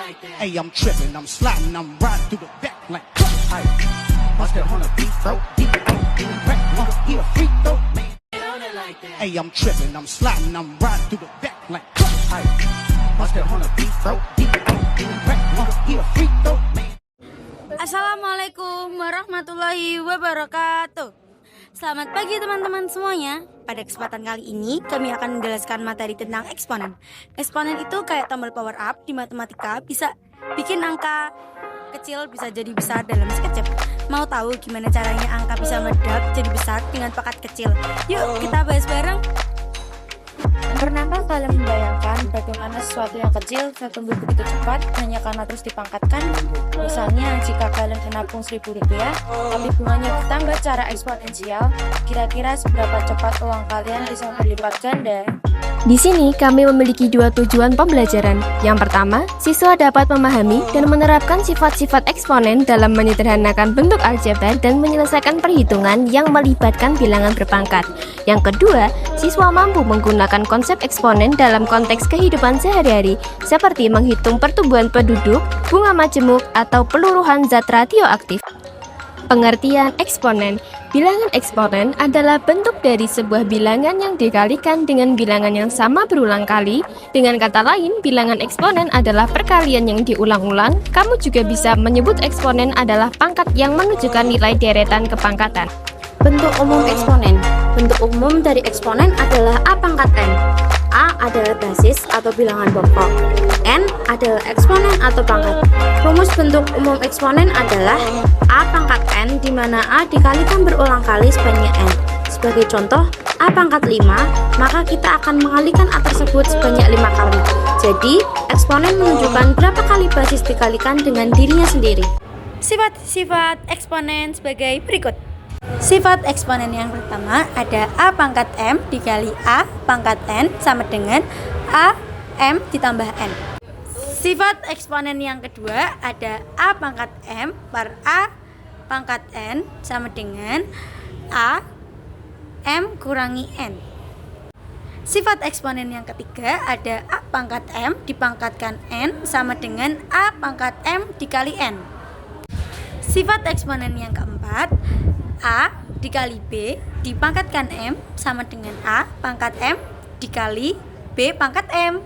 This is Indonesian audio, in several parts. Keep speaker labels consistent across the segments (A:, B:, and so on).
A: Hey, I'm tripping, I'm sliding, I'm riding through the back like hey, bust that on the beat, throw deep, crack, he a freak, though, man. Hey, I'm tripping, I'm sliding, I'm riding through the back like hey, bust that on the beat, throw deep, crack, he a freak, though, man.
B: Assalamualaikum warahmatullahi wabarakatuh. Selamat pagi teman-teman semuanya. Pada kesempatan kali ini kami akan menjelaskan materi tentang eksponen. Eksponen itu kayak tombol power up di matematika, bisa bikin angka kecil bisa jadi besar dalam sekejap. Mau tahu gimana caranya angka bisa meledak jadi besar dengan pangkat kecil? Yuk kita bahas bareng. Pernahkah kalian membayangkan bagaimana sesuatu yang kecil bisa tumbuh begitu cepat hanya karena terus dipangkatkan? Misalnya jika kalian menabung Rp1.000 tapi bunganya bertambah secara eksponensial, kira-kira seberapa cepat uang kalian bisa berlipat ganda?
C: Di sini kami memiliki dua tujuan pembelajaran. Yang pertama, siswa dapat memahami dan menerapkan sifat-sifat eksponen dalam menyederhanakan bentuk aljabar dan menyelesaikan perhitungan yang melibatkan bilangan berpangkat. Yang kedua, siswa mampu menggunakan konsep eksponen dalam konteks kehidupan sehari-hari, seperti menghitung pertumbuhan penduduk, bunga majemuk, atau peluruhan zat radioaktif. Pengertian eksponen. Bilangan eksponen adalah bentuk dari sebuah bilangan yang dikalikan dengan bilangan yang sama berulang kali. Dengan kata lain, bilangan eksponen adalah perkalian yang diulang-ulang. Kamu juga bisa menyebut eksponen adalah pangkat yang menunjukkan nilai deretan kepangkatan.
B: Bentuk umum eksponen. Bentuk umum dari eksponen adalah A pangkat N. A adalah basis atau bilangan pokok. N adalah eksponen atau pangkat. Rumus bentuk umum eksponen adalah A pangkat N, di mana A dikalikan berulang kali sebanyak N. Sebagai contoh, A pangkat 5, maka kita akan mengalikan A tersebut sebanyak 5 kali. Jadi, eksponen menunjukkan berapa kali basis dikalikan dengan dirinya sendiri. Sifat-sifat eksponen sebagai berikut. Sifat eksponen yang pertama ada A pangkat M dikali A pangkat N sama dengan A M ditambah N. Sifat eksponen yang kedua ada A pangkat M per A pangkat N sama dengan A M kurangi N. Sifat eksponen yang ketiga ada A pangkat M dipangkatkan N sama dengan A pangkat M dikali N. Sifat eksponen yang keempat A dikali B dipangkatkan M sama dengan A pangkat M dikali B pangkat M.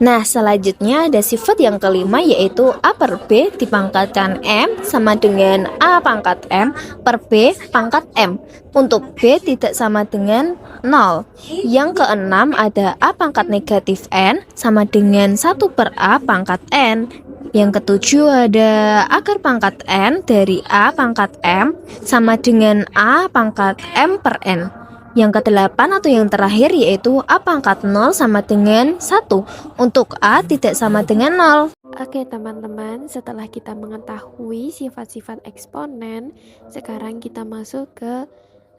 C: Nah, selanjutnya ada sifat yang kelima, yaitu A per B dipangkatkan M sama dengan A pangkat M per B pangkat M. Untuk B tidak sama dengan 0. Yang keenam ada A pangkat negatif N sama dengan 1 per A pangkat N. Yang ketujuh ada akar pangkat N dari A pangkat M sama dengan A pangkat M per N. Yang kedelapan atau yang terakhir yaitu A pangkat 0 sama dengan 1. Untuk A tidak sama dengan 0. Oke teman-teman, setelah kita mengetahui sifat-sifat eksponen, sekarang kita masuk ke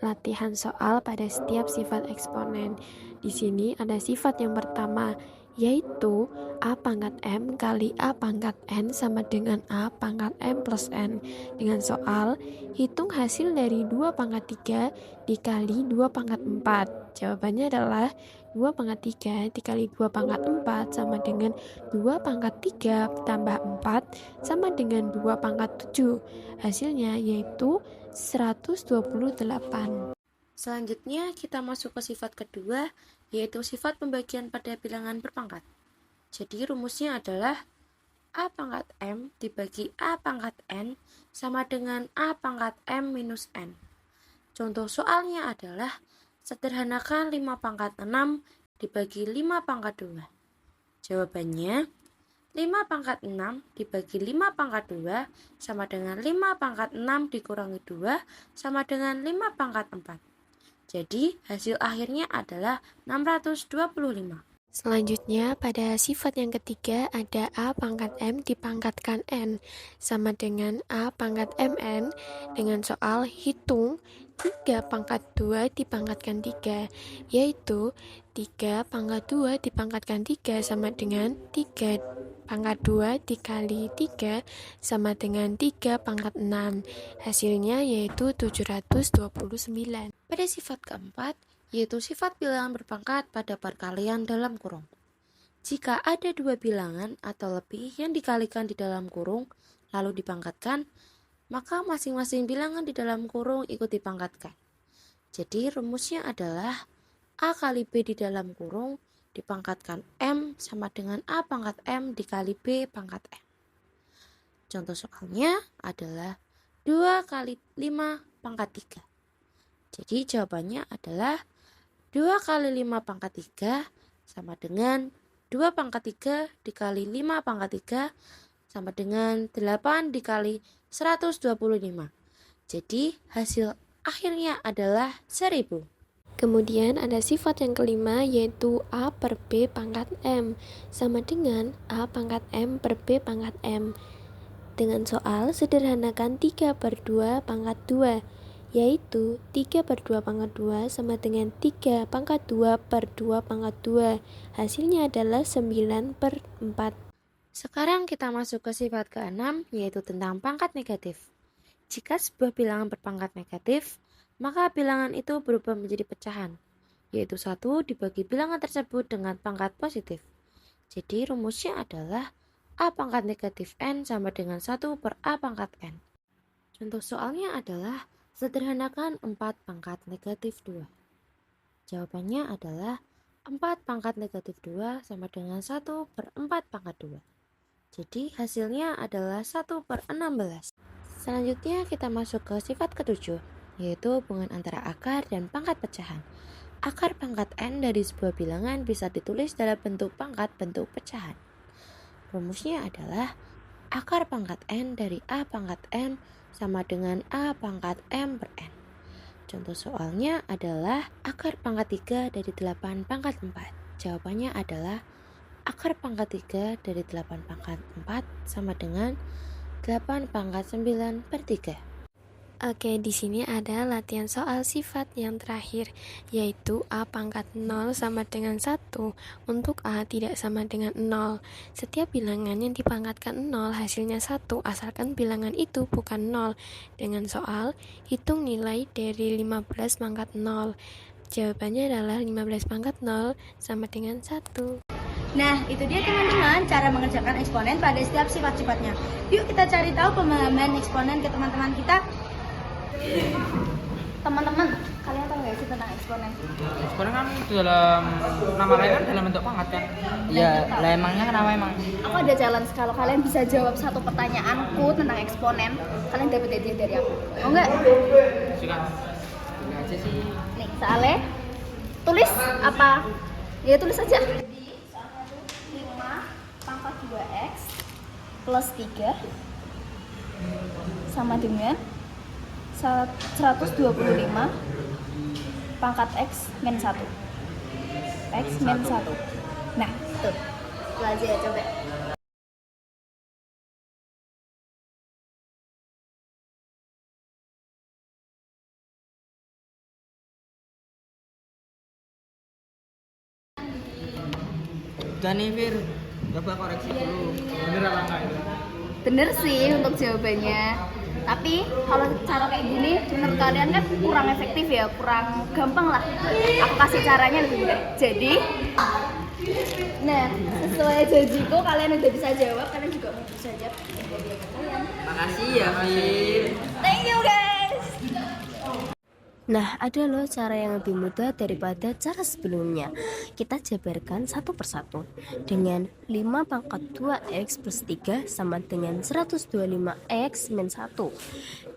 C: latihan soal pada setiap sifat eksponen. Di sini ada sifat yang pertama, yaitu A pangkat M kali A pangkat N sama dengan A pangkat M plus N. Dengan soal, hitung hasil dari 2 pangkat 3 dikali 2 pangkat 4. Jawabannya adalah 2 pangkat 3 dikali 2 pangkat 4 sama dengan 2 pangkat 3 tambah 4 sama dengan 2 pangkat 7. Hasilnya yaitu 128.
B: Selanjutnya kita masuk ke sifat kedua, yaitu sifat pembagian pada bilangan berpangkat. Jadi rumusnya adalah A pangkat M dibagi A pangkat N sama dengan A pangkat M minus N. Contoh soalnya adalah sederhanakan 5 pangkat 6 dibagi 5 pangkat 2. Jawabannya 5 pangkat 6 dibagi 5 pangkat 2 sama dengan 5 pangkat 6 dikurangi 2 sama dengan 5 pangkat 4. Jadi, hasil akhirnya adalah 625.
C: Selanjutnya, pada sifat yang ketiga ada A pangkat M dipangkatkan N sama dengan A pangkat MN. Dengan soal hitung 3 pangkat 2 dipangkatkan 3, yaitu 3 pangkat 2 dipangkatkan 3 sama dengan 3 pangkat 2 dikali 3 sama dengan 3 pangkat 6. Hasilnya yaitu 729.
B: Pada sifat keempat, yaitu sifat bilangan berpangkat pada perkalian dalam kurung. Jika ada dua bilangan atau lebih yang dikalikan di dalam kurung lalu dipangkatkan, maka masing-masing bilangan di dalam kurung ikut dipangkatkan. Jadi rumusnya adalah A kali B di dalam kurung dipangkatkan M sama dengan A pangkat M dikali B pangkat M. Contoh soalnya adalah 2 kali 5 pangkat 3. Jadi jawabannya adalah 2 kali 5 pangkat 3 sama dengan 2 pangkat 3 dikali 5 pangkat 3 sama dengan 8 dikali 125. Jadi hasil akhirnya adalah 1000.
D: Kemudian ada sifat yang kelima yaitu A per B pangkat M sama dengan A pangkat M per B pangkat M. Dengan soal sederhanakan 3 per 2 pangkat 2, yaitu 3 per 2 pangkat 2 sama dengan 3 pangkat 2 per 2 pangkat 2. Hasilnya adalah 9 per 4.
B: Sekarang kita masuk ke sifat ke-6 yaitu tentang pangkat negatif. Jika sebuah bilangan berpangkat negatif, maka bilangan itu berubah menjadi pecahan, yaitu 1 dibagi bilangan tersebut dengan pangkat positif. Jadi rumusnya adalah A pangkat negatif N sama dengan 1 per A pangkat N. Contoh soalnya adalah sederhanakan 4 pangkat negatif 2. Jawabannya adalah 4 pangkat negatif 2 sama dengan 1 per 4 pangkat 2. Jadi hasilnya adalah 1 per 16. Selanjutnya kita masuk ke sifat ke-7, yaitu hubungan antara akar dan pangkat pecahan. Akar pangkat N dari sebuah bilangan bisa ditulis dalam bentuk pangkat bentuk pecahan. Rumusnya adalah akar pangkat N dari A pangkat M sama dengan A pangkat M per N. Contoh soalnya adalah akar pangkat 3 dari 8 pangkat 4. Jawabannya adalah akar pangkat 3 dari 8 pangkat 4 sama dengan 8 pangkat 9 per 3.
D: Oke, di sini ada latihan soal sifat yang terakhir, yaitu A pangkat 0 sama dengan 1 untuk A tidak sama dengan 0. Setiap bilangan yang dipangkatkan 0 hasilnya 1, asalkan bilangan itu bukan 0. Dengan soal, hitung nilai dari 15 pangkat 0. Jawabannya adalah 15 pangkat 0 sama dengan 1.
E: Nah, itu dia teman-teman cara mengerjakan eksponen pada setiap sifat-sifatnya. Yuk kita cari tahu pemahaman eksponen ke teman-teman kita. Teman-teman, kalian tahu nggak sih tentang eksponen?
F: Eksponen kan dalam nama lain kan dalam bentuk pangkat kan? Iya, lah emangnya kenapa emang?
E: Aku ada challenge, kalau kalian bisa jawab satu pertanyaanku tentang eksponen, kalian dapat hadiah dari aku. Mau nggak?
F: Suka aja sih.
E: Nih, soalnya tulis apa? Ya tulis aja. Jadi, soalnya tuh 5 pangkat 2x plus 3 sama dengan 125 pangkat x min 1. X min 1. Nah, tuh. Itu aja ya, coba.
F: Dan nih Fir, coba koreksi dulu. Bener apa enggak itu?
E: Bener sih untuk jawabannya. Tapi kalau cara kayak gini menurut kalian kan kurang efektif ya, kurang gampang lah. Aku kasih caranya lebih mudah. Jadi, nah sesuai janjiku kalian udah bisa jawab, kalian juga mau bisa jawab.
F: Makasih ya Fir.
E: Thank you guys.
C: Nah, ada loh cara yang lebih mudah daripada cara sebelumnya. Kita jabarkan satu persatu. Dengan 5 pangkat 2x plus 3 sama dengan 125x min 1.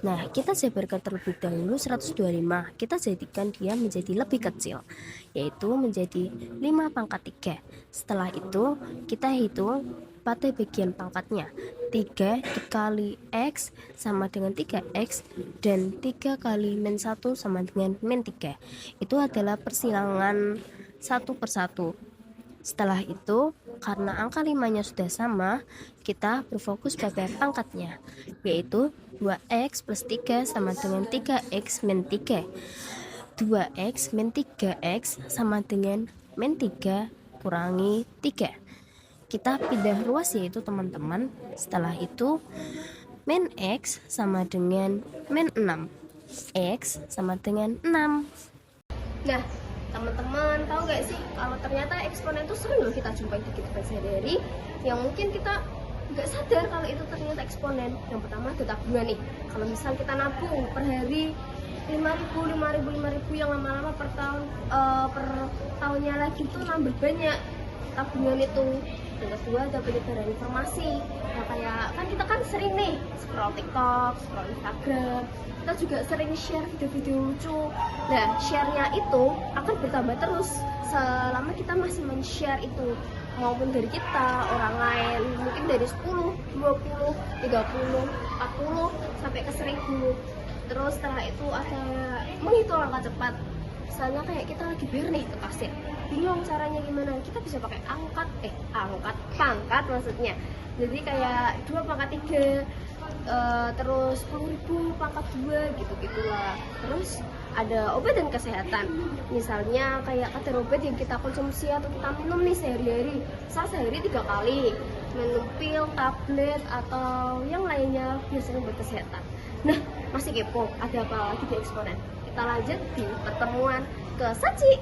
C: Nah, kita jabarkan terlebih dahulu 125. Kita jadikan dia menjadi lebih kecil, yaitu menjadi 5 pangkat 3. Setelah itu, kita hitung pada bagian pangkatnya. 3 dikali x sama dengan 3x dan 3 kali min 1 sama dengan min 3. Itu adalah persilangan satu persatu. Setelah itu, karena angka 5-nya sudah sama, kita berfokus pada pangkatnya, yaitu 2x plus 3 sama dengan 3x min 3. 2x min 3x sama dengan min 3 kurangi 3. Kita pindah ruas yaitu teman-teman. Setelah itu min x sama dengan min 6. X sama dengan 6.
E: Nah,
G: teman-teman tahu gak sih kalau ternyata eksponen itu sering loh kita jumpai di kehidupan sehari-hari yang mungkin kita nggak sadar kalau itu ternyata eksponen. Yang pertama ada tabungan nih. Kalau misal kita nabung per hari 5.000 yang lama-lama per tahunnya lagi tuh nambah banyak tabungan itu. Yang kedua ada penyebaran informasi. Nah, kayak kan kita kan sering nih scroll TikTok, scroll Instagram, kita juga sering share video-video lucu. Nah, share-nya itu akan bertambah terus selama kita masih men-share itu, maupun dari kita, orang lain, mungkin dari 10, 20, 30, 40 sampai ke 1000. Terus setelah itu ada menghitung angka cepat. Misalnya kayak kita lagi bayar nih ke kasir, bingung caranya gimana, kita bisa pakai pangkat maksudnya. Jadi kayak 2 pangkat 3, terus 10.000 pangkat 2 gitu-gitulah. Terus ada obat dan kesehatan, misalnya kayak kadar obat yang kita konsumsi atau kita minum nih sehari-hari, sehari 3 kali minum pil, tablet atau yang lainnya biasanya buat kesehatan. Nah, masih kepo ada apa lagi di eksponen? Kita lanjut di pertemuan ke Saci.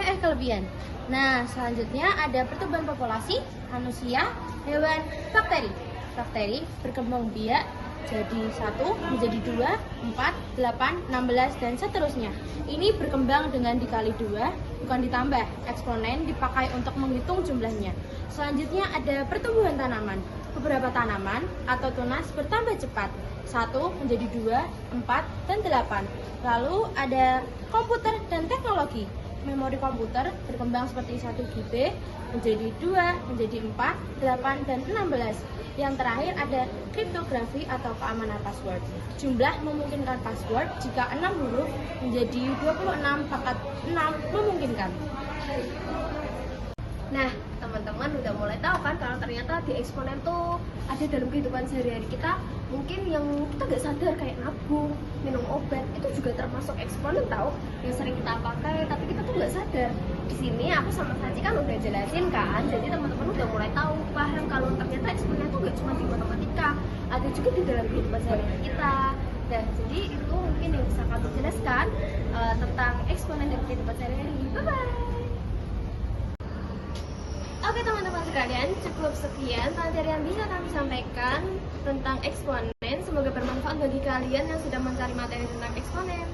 H: Kelebihan. Nah, selanjutnya ada pertumbuhan populasi manusia, hewan, bakteri. Bakteri berkembang biak jadi 1, menjadi 2, 4, 8, 16, dan seterusnya. Ini berkembang dengan dikali 2, bukan ditambah. Eksponen dipakai untuk menghitung jumlahnya. Selanjutnya ada pertumbuhan tanaman. Beberapa tanaman atau tunas bertambah cepat. 1 menjadi 2, 4, dan 8. Lalu ada komputer dan teknologi. Memori komputer berkembang seperti 1 GB menjadi 2, menjadi 4, 8, dan 16. Yang terakhir ada kriptografi atau keamanan password. Jumlah memungkinkan password jika 6 huruf menjadi 26 pangkat 6 memungkinkan.
G: Nah, teman-teman udah mulai tahu kan kalau ternyata di eksponen tuh ada dalam kehidupan sehari-hari kita, mungkin yang kita nggak sadar kayak nabung, minum obat itu juga termasuk eksponen tahu, yang sering kita pakai tapi kita tuh nggak sadar. Di sini aku sama Saci kan udah jelasin kan, jadi teman-teman udah mulai tahu paham kalau ternyata eksponen tuh nggak cuma di matematika, ada juga di dalam kehidupan sehari-hari kita. Nah, jadi itu mungkin yang bisa kami jelaskan tentang eksponen dan kehidupan sehari-hari. Bye bye. Oke teman-teman sekalian, cukup sekian materi yang bisa kami sampaikan tentang eksponen. Semoga bermanfaat bagi kalian yang sedang mencari materi tentang eksponen.